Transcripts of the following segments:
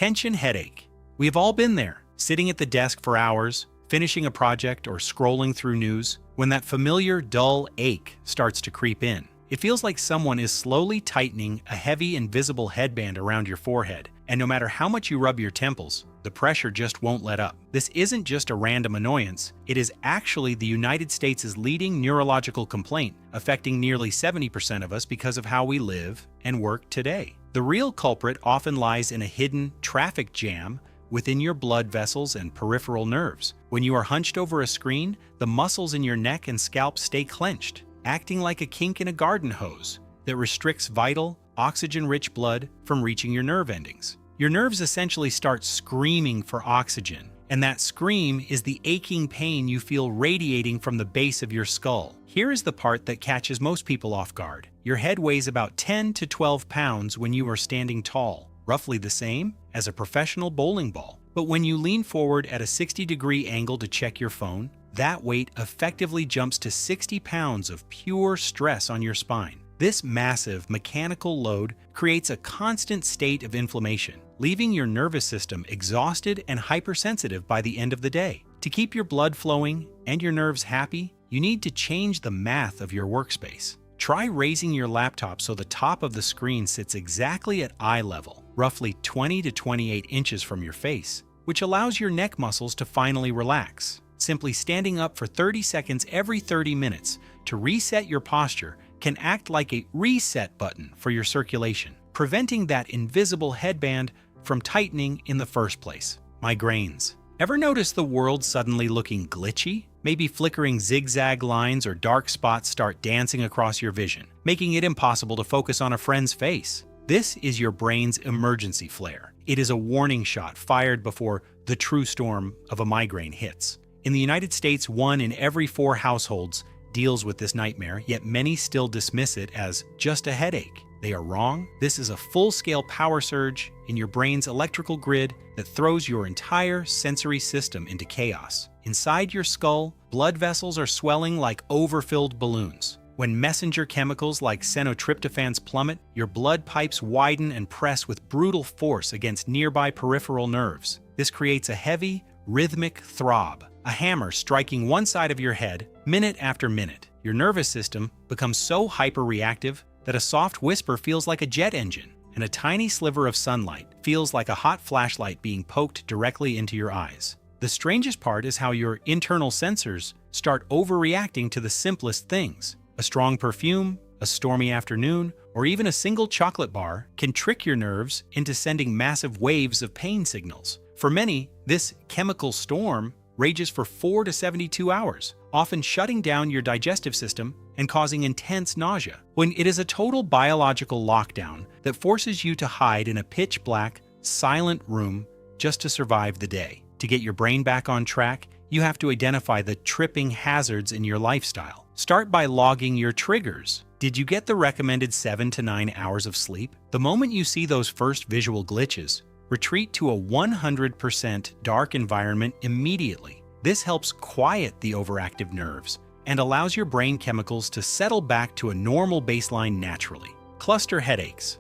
Tension headache. We've all been there, sitting at the desk for hours, finishing a project or scrolling through news, when that familiar dull ache starts to creep in. It feels like someone is slowly tightening a heavy invisible headband around your forehead, and no matter how much you rub your temples, the pressure just won't let up. This isn't just a random annoyance, it is actually the United States' leading neurological complaint, affecting nearly 70% of us because of how we live and work today. The real culprit often lies in a hidden traffic jam within your blood vessels and peripheral nerves. When you are hunched over a screen, the muscles in your neck and scalp stay clenched, acting like a kink in a garden hose that restricts vital, oxygen-rich blood from reaching your nerve endings. Your nerves essentially start screaming for oxygen, and that scream is the aching pain you feel radiating from the base of your skull. Here is the part that catches most people off guard. Your head weighs about 10 to 12 pounds when you are standing tall, roughly the same as a professional bowling ball. But when you lean forward at a 60-degree angle to check your phone, that weight effectively jumps to 60 pounds of pure stress on your spine. This massive mechanical load creates a constant state of inflammation, leaving your nervous system exhausted and hypersensitive by the end of the day. To keep your blood flowing and your nerves happy, you need to change the math of your workspace. Try raising your laptop so the top of the screen sits exactly at eye level, roughly 20 to 28 inches from your face, which allows your neck muscles to finally relax. Simply standing up for 30 seconds every 30 minutes to reset your posture can act like a reset button for your circulation, preventing that invisible headband from tightening in the first place. Migraines. Ever notice the world suddenly looking glitchy? Maybe flickering zigzag lines or dark spots start dancing across your vision, making it impossible to focus on a friend's face. This is your brain's emergency flare. It is a warning shot fired before the true storm of a migraine hits. In the United States, 1 in every 4 households deals with this nightmare, yet many still dismiss it as just a headache. They are wrong. This is a full-scale power surge in your brain's electrical grid that throws your entire sensory system into chaos. Inside your skull, blood vessels are swelling like overfilled balloons. When messenger chemicals like phenotryptophan's plummet, your blood pipes widen and press with brutal force against nearby peripheral nerves. This creates a heavy, rhythmic throb, a hammer striking one side of your head minute after minute. Your nervous system becomes so hyper-reactive that a soft whisper feels like a jet engine, and a tiny sliver of sunlight feels like a hot flashlight being poked directly into your eyes. The strangest part is how your internal sensors start overreacting to the simplest things. A strong perfume, a stormy afternoon, or even a single chocolate bar can trick your nerves into sending massive waves of pain signals. For many, this chemical storm rages for 4 to 72 hours, often shutting down your digestive system and causing intense nausea, when it is a total biological lockdown that forces you to hide in a pitch-black, silent room just to survive the day. To get your brain back on track, you have to identify the tripping hazards in your lifestyle. Start by logging your triggers. Did you get the recommended 7 to 9 hours of sleep? The moment you see those first visual glitches, retreat to a 100% dark environment immediately. This helps quiet the overactive nerves and allows your brain chemicals to settle back to a normal baseline naturally. Cluster headaches.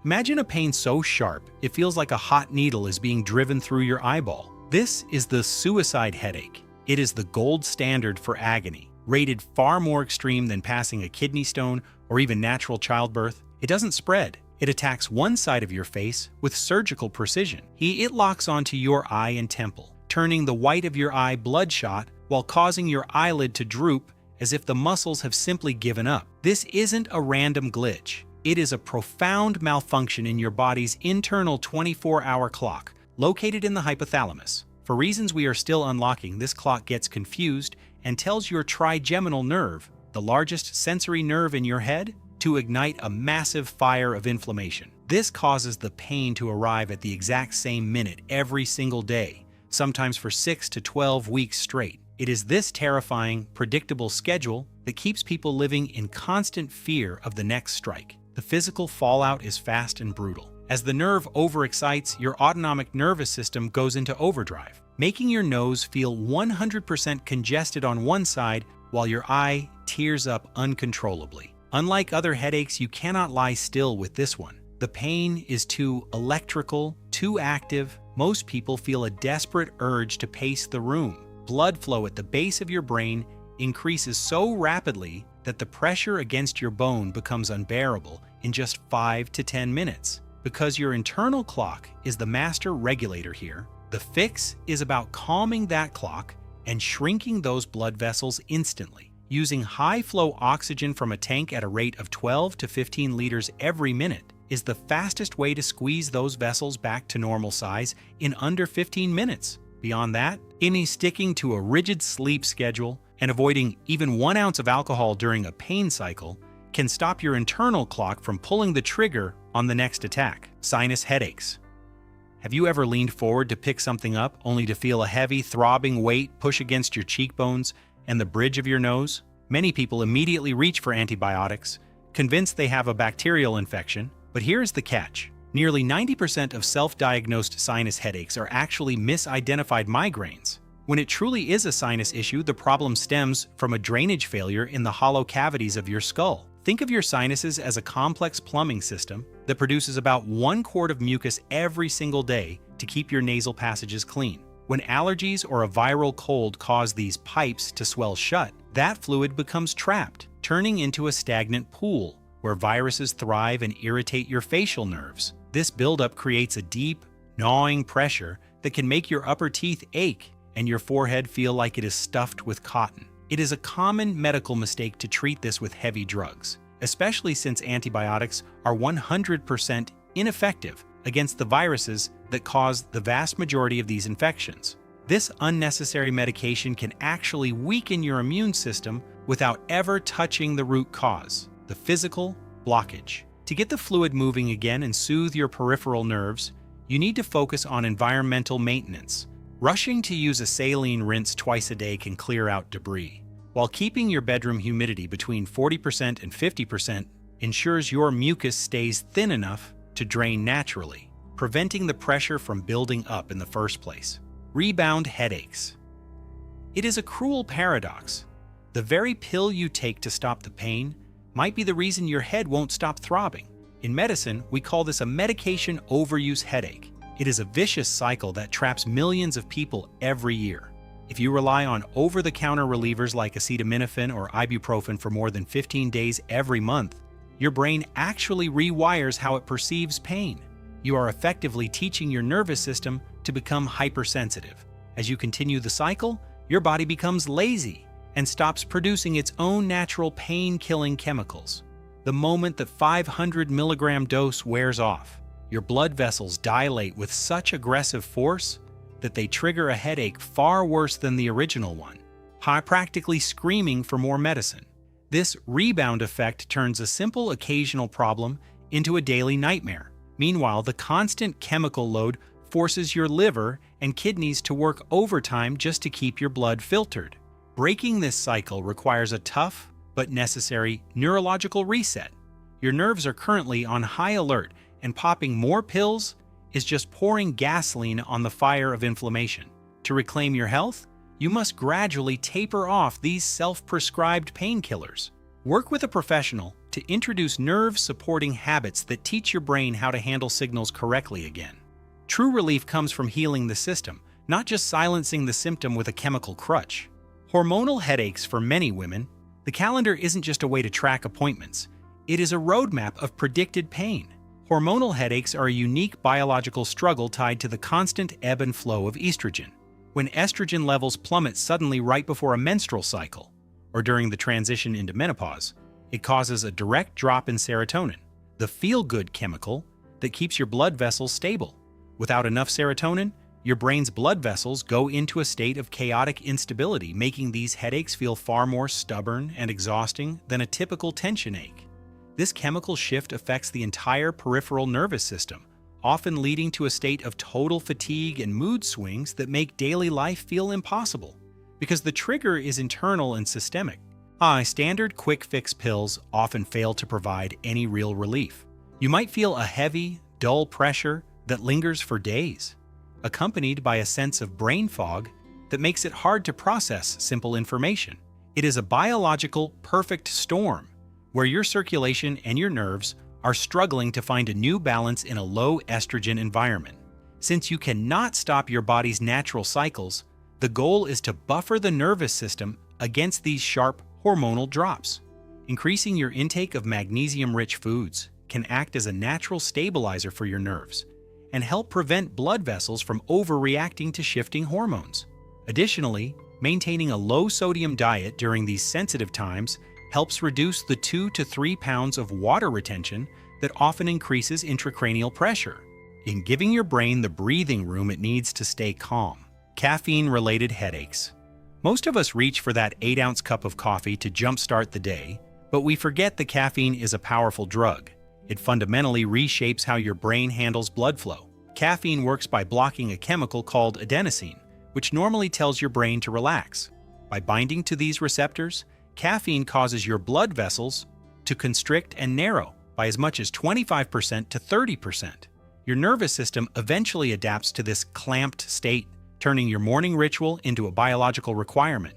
Imagine a pain so sharp it feels like a hot needle is being driven through your eyeball. This is the suicide headache. It is the gold standard for agony, rated far more extreme than passing a kidney stone or even natural childbirth. It doesn't spread. It attacks one side of your face with surgical precision. It locks onto your eye and temple, turning the white of your eye bloodshot while causing your eyelid to droop as if the muscles have simply given up. This isn't a random glitch. It is a profound malfunction in your body's internal 24-hour clock, located in the hypothalamus. For reasons we are still unlocking, this clock gets confused and tells your trigeminal nerve, the largest sensory nerve in your head, to ignite a massive fire of inflammation. This causes the pain to arrive at the exact same minute every single day, sometimes for 6 to 12 weeks straight. It is this terrifying, predictable schedule that keeps people living in constant fear of the next strike. The physical fallout is fast and brutal. As the nerve overexcites, your autonomic nervous system goes into overdrive, making your nose feel 100% congested on one side while your eye tears up uncontrollably. Unlike other headaches, you cannot lie still with this one. The pain is too electrical, too active. Most people feel a desperate urge to pace the room. Blood flow at the base of your brain increases so rapidly that the pressure against your bone becomes unbearable in just 5 to 10 minutes. Because your internal clock is the master regulator here, the fix is about calming that clock and shrinking those blood vessels instantly. Using high-flow oxygen from a tank at a rate of 12 to 15 liters every minute is the fastest way to squeeze those vessels back to normal size in under 15 minutes. Beyond that, sticking to a rigid sleep schedule and avoiding even 1 ounce of alcohol during a pain cycle can stop your internal clock from pulling the trigger on the next attack. Sinus headaches. Have you ever leaned forward to pick something up only to feel a heavy, throbbing weight push against your cheekbones and the bridge of your nose? Many people immediately reach for antibiotics, convinced they have a bacterial infection. But here's the catch. Nearly 90% of self-diagnosed sinus headaches are actually misidentified migraines. When it truly is a sinus issue, the problem stems from a drainage failure in the hollow cavities of your skull. Think of your sinuses as a complex plumbing system that produces about 1 quart of mucus every single day to keep your nasal passages clean. When allergies or a viral cold cause these pipes to swell shut, that fluid becomes trapped, turning into a stagnant pool where viruses thrive and irritate your facial nerves. This buildup creates a deep, gnawing pressure that can make your upper teeth ache and your forehead feel like it is stuffed with cotton. It is a common medical mistake to treat this with heavy drugs, especially since antibiotics are 100% ineffective against the viruses that cause the vast majority of these infections. This unnecessary medication can actually weaken your immune system without ever touching the root cause, the physical blockage. To get the fluid moving again and soothe your peripheral nerves, you need to focus on environmental maintenance. Rushing to use a saline rinse twice a day can clear out debris, while keeping your bedroom humidity between 40% and 50% ensures your mucus stays thin enough to drain naturally, preventing the pressure from building up in the first place. Rebound headaches. It is a cruel paradox. The very pill you take to stop the pain might be the reason your head won't stop throbbing. In medicine, we call this a medication overuse headache. It is a vicious cycle that traps millions of people every year. If you rely on over-the-counter relievers like acetaminophen or ibuprofen for more than 15 days every month, your brain actually rewires how it perceives pain. You are effectively teaching your nervous system to become hypersensitive. As you continue the cycle, your body becomes lazy and stops producing its own natural pain-killing chemicals. The moment the 500 milligram dose wears off, your blood vessels dilate with such aggressive force that they trigger a headache far worse than the original one, practically screaming for more medicine. This rebound effect turns a simple occasional problem into a daily nightmare. Meanwhile, the constant chemical load forces your liver and kidneys to work overtime just to keep your blood filtered. Breaking this cycle requires a tough but necessary neurological reset. Your nerves are currently on high alert, and popping more pills is just pouring gasoline on the fire of inflammation. To reclaim your health, you must gradually taper off these self-prescribed painkillers. Work with a professional to introduce nerve-supporting habits that teach your brain how to handle signals correctly again. True relief comes from healing the system, not just silencing the symptom with a chemical crutch. Hormonal headaches for many women. The calendar isn't just a way to track appointments. It is a roadmap of predicted pain. Hormonal headaches are a unique biological struggle tied to the constant ebb and flow of estrogen. When estrogen levels plummet suddenly right before a menstrual cycle, or during the transition into menopause, it causes a direct drop in serotonin, the feel-good chemical that keeps your blood vessels stable. Without enough serotonin, your brain's blood vessels go into a state of chaotic instability, making these headaches feel far more stubborn and exhausting than a typical tension ache. This chemical shift affects the entire peripheral nervous system, often leading to a state of total fatigue and mood swings that make daily life feel impossible. Because the trigger is internal and systemic, standard quick-fix pills often fail to provide any real relief. You might feel a heavy, dull pressure that lingers for days, accompanied by a sense of brain fog that makes it hard to process simple information. It is a biological perfect storm, where your circulation and your nerves are struggling to find a new balance in a low estrogen environment. Since you cannot stop your body's natural cycles, the goal is to buffer the nervous system against these sharp hormonal drops. Increasing your intake of magnesium-rich foods can act as a natural stabilizer for your nerves and help prevent blood vessels from overreacting to shifting hormones. Additionally, maintaining a low-sodium diet during these sensitive times helps reduce the 2 to 3 pounds of water retention that often increases intracranial pressure, in giving your brain the breathing room it needs to stay calm. Caffeine-related headaches. Most of us reach for that 8-ounce cup of coffee to jumpstart the day, but we forget that caffeine is a powerful drug. It fundamentally reshapes how your brain handles blood flow. Caffeine works by blocking a chemical called adenosine, which normally tells your brain to relax. By binding to these receptors, caffeine causes your blood vessels to constrict and narrow by as much as 25% to 30%. Your nervous system eventually adapts to this clamped state, turning your morning ritual into a biological requirement.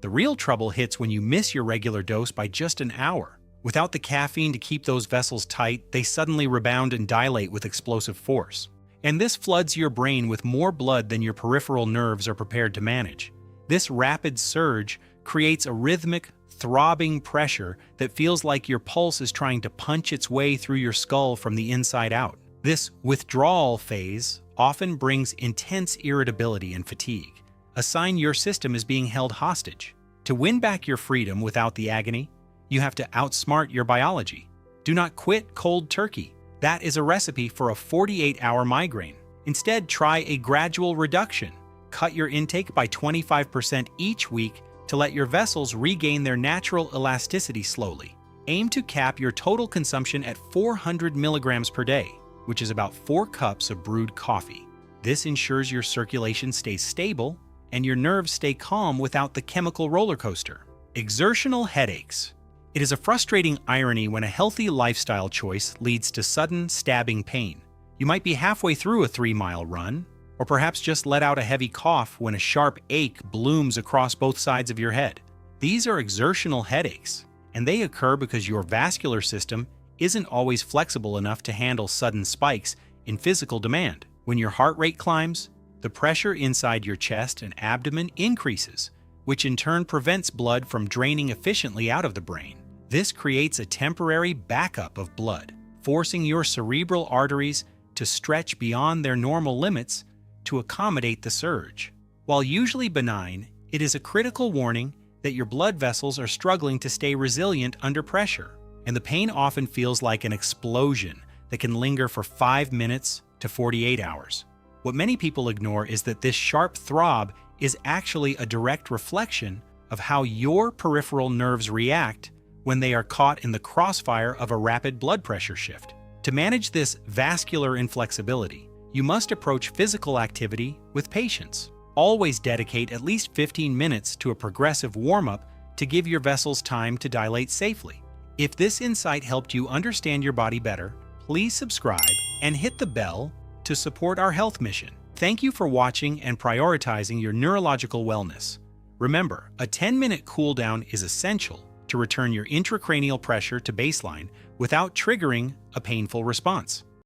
The real trouble hits when you miss your regular dose by just an hour. Without the caffeine to keep those vessels tight, they suddenly rebound and dilate with explosive force. And this floods your brain with more blood than your peripheral nerves are prepared to manage. This rapid surge creates a rhythmic, throbbing pressure that feels like your pulse is trying to punch its way through your skull from the inside out. This withdrawal phase often brings intense irritability and fatigue, a sign your system is being held hostage. To win back your freedom without the agony, you have to outsmart your biology. Do not quit cold turkey. That is a recipe for a 48-hour migraine. Instead, try a gradual reduction. Cut your intake by 25% each week to let your vessels regain their natural elasticity slowly. Aim to cap your total consumption at 400 milligrams per day, which is about 4 cups of brewed coffee. This ensures your circulation stays stable and your nerves stay calm without the chemical roller coaster. Exertional headaches. It is a frustrating irony when a healthy lifestyle choice leads to sudden, stabbing pain. You might be halfway through a 3-mile run, or perhaps just let out a heavy cough when a sharp ache blooms across both sides of your head. These are exertional headaches, and they occur because your vascular system isn't always flexible enough to handle sudden spikes in physical demand. When your heart rate climbs, the pressure inside your chest and abdomen increases, which in turn prevents blood from draining efficiently out of the brain. This creates a temporary backup of blood, forcing your cerebral arteries to stretch beyond their normal limits to accommodate the surge. While usually benign, it is a critical warning that your blood vessels are struggling to stay resilient under pressure, and the pain often feels like an explosion that can linger for 5 minutes to 48 hours. What many people ignore is that this sharp throb is actually a direct reflection of how your peripheral nerves react when they are caught in the crossfire of a rapid blood pressure shift. To manage this vascular inflexibility, you must approach physical activity with patience. Always dedicate at least 15 minutes to a progressive warm-up to give your vessels time to dilate safely. If this insight helped you understand your body better, please subscribe and hit the bell to support our health mission. Thank you for watching and prioritizing your neurological wellness. Remember, a 10-minute cool down is essential to return your intracranial pressure to baseline without triggering a painful response.